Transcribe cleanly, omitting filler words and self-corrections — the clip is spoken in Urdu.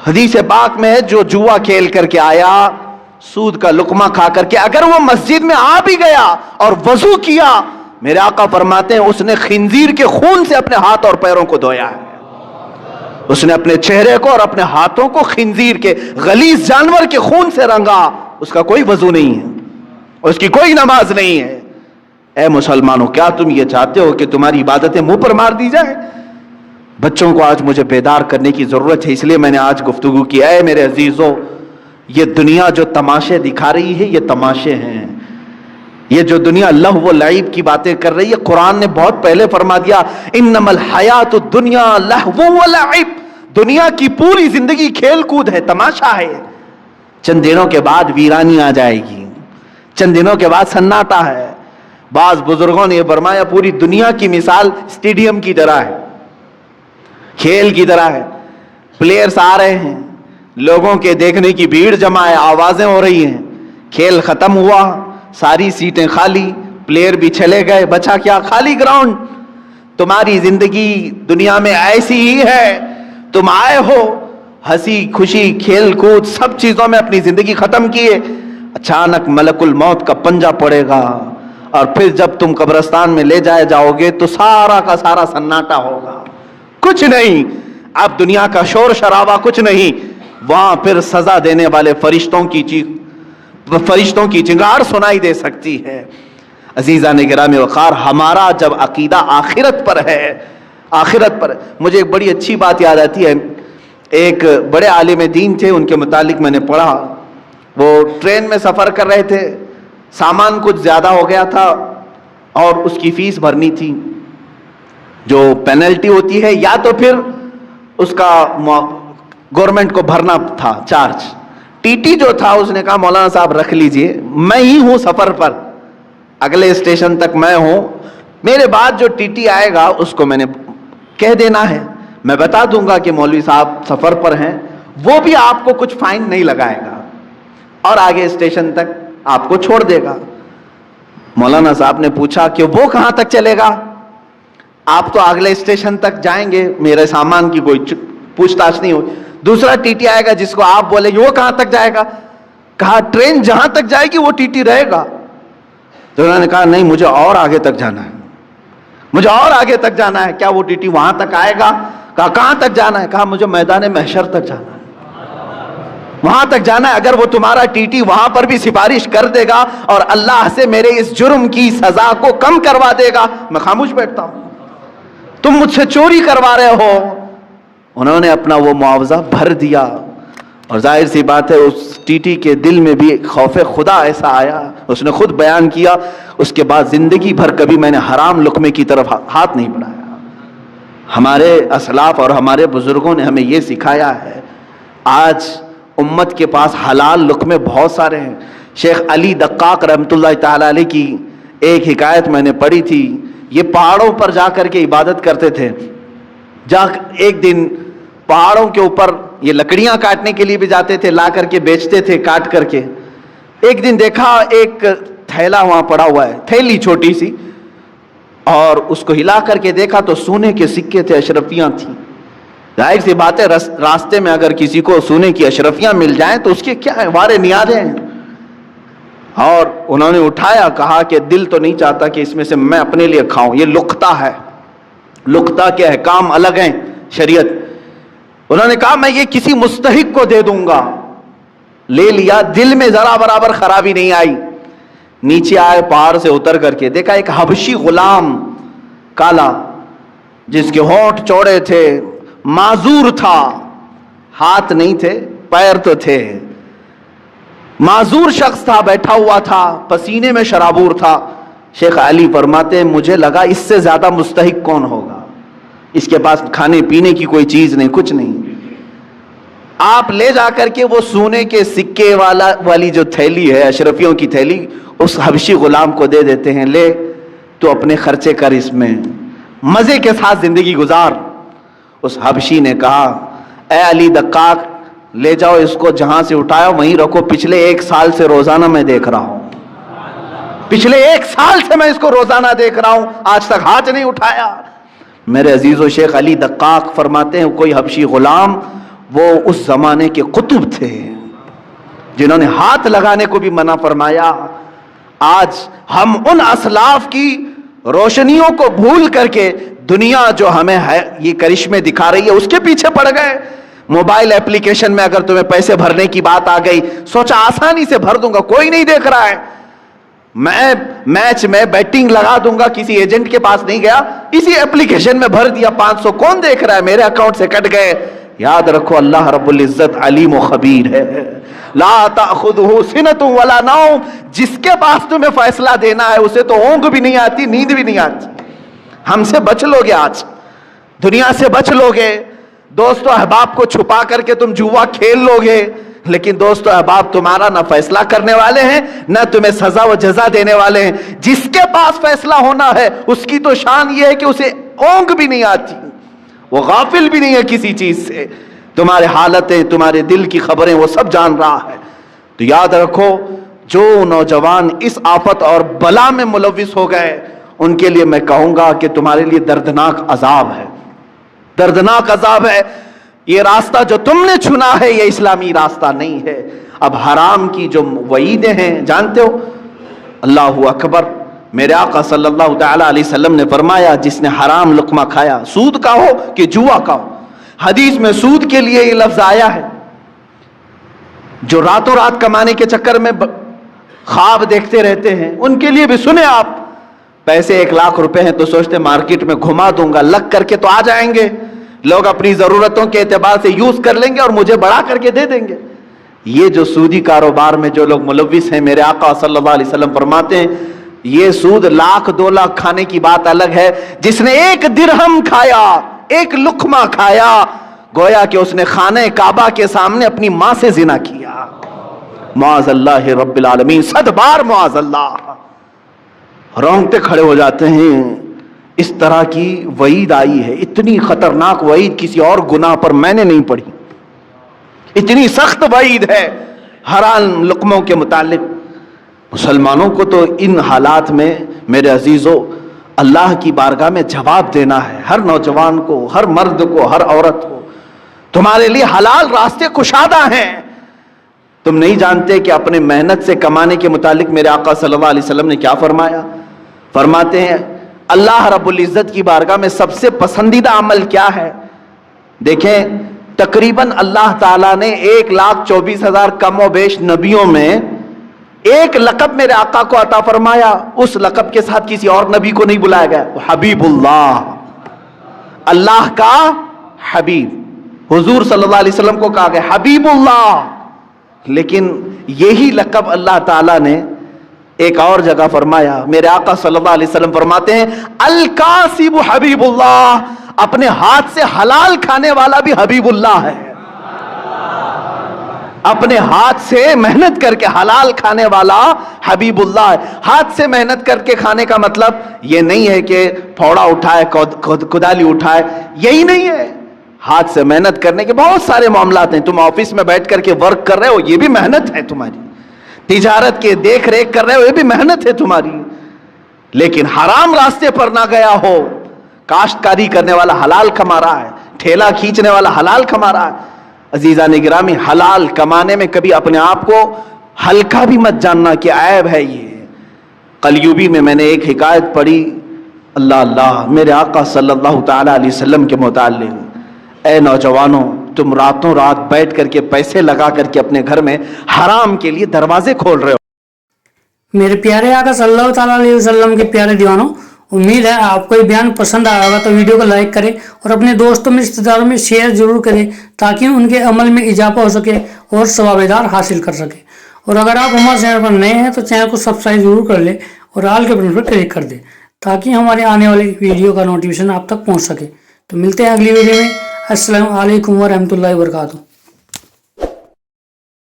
حدیث پاک میں ہے جو جوا کھیل کر کے آیا، سود کا لقمہ کھا کر کے، اگر وہ مسجد میں آ بھی گیا اور وضو کیا، میرے آقا فرماتے ہیں اس نے خنزیر کے خون سے اپنے ہاتھ اور پیروں کو دھویا ہے. اس نے اپنے چہرے کو اور اپنے ہاتھوں کو خنزیر کے غلیظ جانور کے خون سے رنگا. اس کا کوئی وضو نہیں ہے، اس کی کوئی نماز نہیں ہے. اے مسلمانوں، کیا تم یہ چاہتے ہو کہ تمہاری عبادتیں منہ پر مار دی جائیں؟ بچوں کو آج مجھے بیدار کرنے کی ضرورت ہے، اس لیے میں نے آج گفتگو کی. اے میرے عزیزو، یہ دنیا جو تماشے دکھا رہی ہے یہ تماشے ہیں. یہ جو دنیا لہو و لعب کی باتیں کر رہی ہے، قرآن نے بہت پہلے فرما دیا انما الحیات الدنیا لہو و لعب. دنیا کی پوری زندگی کھیل کود ہے، تماشا ہے. چند دنوں کے بعد ویرانی آ جائے گی، چند دنوں کے بعد سناٹا ہے. بعض بزرگوں نے یہ فرمایا پوری دنیا کی مثال اسٹیڈیم کی طرح ہے، کھیل کی طرح ہے. پلیئرز آ رہے ہیں، لوگوں کے دیکھنے کی بھیڑ جمع ہے، آوازیں ہو رہی ہیں. کھیل ختم ہوا، ساری سیٹیں خالی، پلیئر بھی چلے گئے، بچا کیا؟ خالی گراؤنڈ. تمہاری زندگی دنیا میں ایسی ہی ہے. تم آئے ہو ہنسی خوشی کھیل کود سب چیزوں میں اپنی زندگی ختم کیے، اچانک ملک الموت کا پنجہ پڑے گا، اور پھر جب تم قبرستان میں لے جائے جاؤ گے تو سارا کا سارا سناٹا ہوگا، کچھ نہیں. اب دنیا کا شور شرابہ کچھ نہیں. وہاں پھر سزا دینے والے فرشتوں کی چنگار سنائی دے سکتی ہے. عزیزان گرامی وقار، ہمارا جب عقیدہ آخرت پر ہے، آخرت پر، مجھے ایک بڑی اچھی بات یاد آتی ہے. ایک بڑے عالم دین تھے، ان کے متعلق میں نے پڑھا. وہ ٹرین میں سفر کر رہے تھے، سامان کچھ زیادہ ہو گیا تھا اور اس کی فیس بھرنی تھی. جو پینلٹی ہوتی ہے یا تو پھر اس کا گورنمنٹ کو بھرنا تھا چارج. ٹی ٹی جو تھا اس نے کہا مولانا صاحب رکھ لیجئے، میں ہی ہوں سفر پر، اگلے اسٹیشن تک میں ہوں، میرے بعد جو ٹی ٹی آئے گا اس کو میں نے کہہ دینا ہے، میں بتا دوں گا کہ مولوی صاحب سفر پر ہیں، وہ بھی آپ کو کچھ فائن نہیں لگائے گا اور آگے اسٹیشن تک آپ کو چھوڑ دے گا. مولانا صاحب نے پوچھا کہ وہ کہاں تک چلے گا؟ آپ تو اگلے اسٹیشن تک جائیں گے، میرے سامان کی کوئی پوچھ تاچھ نہیں ہوگی. دوسرا ٹی ٹی آئے گا جس کو آپ بولے گے وہ کہاں تک جائے گا؟ کہا ٹرین جہاں تک جائے گی وہ ٹی ٹی رہے گا. تو انہوں نے کہا نہیں، مجھے اور آگے تک جانا ہے، مجھے اور آگے تک جانا ہے. کیا وہ ٹی ٹی وہاں تک آئے گا؟ کہا کہاں تک جانا ہے؟ کہا مجھے میدان محشر تک جانا ہے، وہاں تک جانا ہے. اگر وہ تمہارا ٹی ٹی وہاں پر بھی سفارش کر دے گا اور اللہ سے میرے اس جرم کی سزا کو کم کروا دے گا، میں خاموش بیٹھتا ہوں. تم مجھ سے چوری کروا رہے ہو. انہوں نے اپنا وہ معاوضہ بھر دیا، اور ظاہر سی بات ہے اس ٹی ٹی کے دل میں بھی خوف خدا ایسا آیا، اس نے خود بیان کیا اس کے بعد زندگی بھر کبھی میں نے حرام لقمے کی طرف ہاتھ نہیں بڑھایا. ہمارے اسلاف اور ہمارے بزرگوں نے ہمیں یہ سکھایا ہے. آج امت کے پاس حلال لقمے بہت سارے ہیں. شیخ علی دقاق رحمۃ اللہ تعالی علیہ کی ایک حکایت میں نے پڑھی تھی. یہ پہاڑوں پر جا کر کے عبادت کرتے تھے. ایک دن پہاڑوں کے اوپر یہ لکڑیاں کاٹنے کے لیے بھی جاتے تھے، لا کر کے بیچتے تھے کاٹ کر کے. ایک دن دیکھا ایک تھیلا وہاں پڑا ہوا ہے، تھیلی چھوٹی سی، اور اس کو ہلا کر کے دیکھا تو سونے کے سکے تھے، اشرفیاں تھیں. ظاہر سی بات ہے راستے میں اگر کسی کو سونے کی اشرفیاں مل جائیں تو اس کے کیا ہے، وارے نیازیں ہیں. اور انہوں نے اٹھایا، کہا کہ دل تو نہیں چاہتا کہ اس میں سے میں اپنے لیے کھاؤں، یہ لقطہ ہے، لقطہ کے احکام الگ ہیں شریعت. انہوں نے کہا میں یہ کسی مستحق کو دے دوں گا. لے لیا، دل میں ذرا برابر خرابی نہیں آئی. نیچے آئے، پہاڑ سے اتر کر کے دیکھا ایک حبشی غلام کالا، جس کے ہونٹ چوڑے تھے، معذور تھا، ہاتھ نہیں تھے پیر تو تھے، معذور شخص تھا، بیٹھا ہوا تھا، پسینے میں شرابور تھا. شیخ علی فرماتے ہیں مجھے لگا اس سے زیادہ مستحق کون ہوگا، اس کے پاس کھانے پینے کی کوئی چیز نہیں، کچھ نہیں. آپ لے جا کر کے وہ سونے کے سکے والی جو تھیلی ہے، اشرفیوں کی تھیلی، اس حبشی غلام کو دے دیتے ہیں، لے تو اپنے خرچے کر، اس میں مزے کے ساتھ زندگی گزار. اس حبشی نے کہا اے علی دقاق، لے جاؤ اس کو، جہاں سے اٹھایا وہیں رکھو، پچھلے 1 سال سے روزانہ میں دیکھ رہا ہوں، پچھلے 1 سال سے میں اس کو روزانہ دیکھ رہا ہوں، آج تک ہاتھ نہیں اٹھایا. میرے عزیزو، شیخ علی دقاق فرماتے ہیں کوئی حبشی غلام وہ اس زمانے کے قطب تھے جنہوں نے ہاتھ لگانے کو بھی منع فرمایا. آج ہم ان اسلاف کی روشنیوں کو بھول کر کے دنیا جو ہمیں ہے یہ کرشمے دکھا رہی ہے اس کے پیچھے پڑ گئے. موبائل ایپلیکیشن میں اگر تمہیں پیسے بھرنے کی بات آ گئی, سوچا آسانی سے بھر دوں گا, کوئی نہیں دیکھ رہا ہے, میں میچ میں بیٹنگ لگا دوں گا, کسی ایجنٹ کے پاس نہیں گیا, اسی ایپلیکیشن میں بھر دیا 500, کون دیکھ رہا ہے, میرے اکاؤنٹ سے کٹ گئے. یاد رکھو اللہ رب العزت علیم و خبیر ہے. لا تأخذہ سنۃ ولا نوم, جس کے پاس تمہیں فیصلہ دینا ہے اسے تو اونگ بھی نہیں آتی, نیند بھی نہیں آتی. ہم سے بچ لو گے, آج دنیا سے بچ لو گے, دوست و احباب کو چھپا کر کے تم جوا کھیل لو گے, لیکن دوست و احباب تمہارا نہ فیصلہ کرنے والے ہیں نہ تمہیں سزا و جزا دینے والے ہیں. جس کے پاس فیصلہ ہونا ہے اس کی تو شان یہ ہے کہ اسے اونگ بھی نہیں آتی, وہ غافل بھی نہیں ہے کسی چیز سے, تمہارے حالتیں, تمہارے دل کی خبریں وہ سب جان رہا ہے. تو یاد رکھو جو نوجوان اس آفت اور بلا میں ملوث ہو گئے ان کے لیے میں کہوں گا کہ تمہارے لیے دردناک عذاب ہے, دردناک عذاب ہے. یہ راستہ جو تم نے چنا ہے یہ اسلامی راستہ نہیں ہے. اب حرام کی جو وعیدیں ہیں جانتے ہو, اللہ اکبر, میرے آقا صلی اللہ تعالی علیہ وسلم نے فرمایا جس نے حرام لقمہ کھایا, سود کا ہو کہ جوا کا ہو, حدیث میں سود کے لیے یہ لفظ آیا ہے, جو راتوں رات کمانے کے چکر میں خواب دیکھتے رہتے ہیں ان کے لیے بھی سنے آپ. پیسے 1 لاکھ روپے ہیں تو سوچتے مارکیٹ میں گھما دوں گا, لگ کر کے تو آ جائیں گے, لوگ اپنی ضرورتوں کے اعتبار سے یوز کر لیں گے اور مجھے بڑھا کر کے دے دیں گے. یہ جو سودی کاروبار میں جو لوگ ملوث ہیں, میرے آقا صلی اللہ علیہ وسلم فرماتے ہیں یہ سود 1 لاکھ 2 لاکھ کھانے کی بات الگ ہے, جس نے 1 درہم کھایا, 1 لقمہ کھایا, گویا کہ اس نے خانہ کعبہ کے سامنے اپنی ماں سے زنا کیا. معاذ اللہ رب العالمین, 100 بار معاذ اللہ. رونگٹے کھڑے ہو جاتے ہیں. اس طرح کی وعید آئی ہے, اتنی خطرناک وعید کسی اور گناہ پر میں نے نہیں پڑھی, اتنی سخت وعید ہے حرام لقموں کے متعلق. مسلمانوں کو تو ان حالات میں میرے عزیزو اللہ کی بارگاہ میں جواب دینا ہے. ہر نوجوان کو, ہر مرد کو, ہر عورت کو, تمہارے لیے حلال راستے کشادہ ہیں. تم نہیں جانتے کہ اپنے محنت سے کمانے کے متعلق میرے آقا صلی اللہ علیہ وسلم نے کیا فرمایا. فرماتے ہیں اللہ رب العزت کی بارگاہ میں سب سے پسندیدہ عمل کیا ہے. دیکھیں تقریباً اللہ تعالیٰ نے 1,24,000 کم و بیش نبیوں میں ایک لقب میرے آقا کو عطا فرمایا, اس لقب کے ساتھ کسی اور نبی کو نہیں بلایا گیا, حبیب اللہ, اللہ کا حبیب. حضور صلی اللہ علیہ وسلم کو کہا گیا حبیب اللہ, لیکن یہی لقب اللہ تعالیٰ نے ایک اور جگہ فرمایا. میرے آقا صلی اللہ علیہ وسلم فرماتے ہیں الکاسب حبیب اللہ, اپنے ہاتھ سے حلال کھانے والا بھی حبیب اللہ ہے. اپنے ہاتھ سے محنت کر کے حلال کھانے والا حبیب اللہ ہے. ہاتھ سے محنت کر کے کھانے کا مطلب یہ نہیں ہے کہ پھوڑا اٹھائے, کدالی اٹھائے, یہی نہیں ہے. ہاتھ سے محنت کرنے کے بہت سارے معاملات ہیں. تم آفس میں بیٹھ کر کے ورک کر رہے ہو, یہ بھی محنت ہے تمہاری. تجارت کے دیکھ ریکھ کر رہے ہو, یہ بھی محنت ہے تمہاری. لیکن حرام راستے پر نہ گیا ہو, کاشتکاری کرنے والا حلال کما رہا ہے, ٹھیلا کھینچنے والا حلال کما رہا ہے. عزیزان گرامی, حلال کمانے میں کبھی اپنے آپ کو ہلکا بھی مت جاننا کہ عیب ہے یہ. قلیوبی میں نے ایک حکایت پڑھی, اللہ اللہ, میرے آقا صلی اللہ تعالی علیہ وسلم کے متعلق, اے نوجوانوں تم راتوں رات بیٹھ کر کے پیسے لگا کر کے اپنے گھر میں حرام کے لیے دروازے کھول رہے ہو. میرے پیارے آقا صلی اللہ تعالی علیہ وسلم کے پیارے دیوانوں, امید ہے آپ کو یہ بیان پسند آیا ہوگا, تو ویڈیو کو لائک کریں اور اپنے دوستوں میں, رشتہ داروں میں شیئر ضرور کریں تاکہ ان کے عمل میں اضافہ ہو سکے اور ثواب دار حاصل کر سکے. اور اگر آپ ہمارے چینل پر نئے ہیں تو چینل کو سبسکرائب ضرور کر لیں اور آل کے بٹن پر کلک کر دیں تاکہ ہمارے آنے والی ویڈیو کا نوٹیفیکیشن آپ تک پہنچ سکے. تو ملتے ہیں اگلی ویڈیو میں. السلام علیکم ورحمۃ اللہ وبرکاتہ.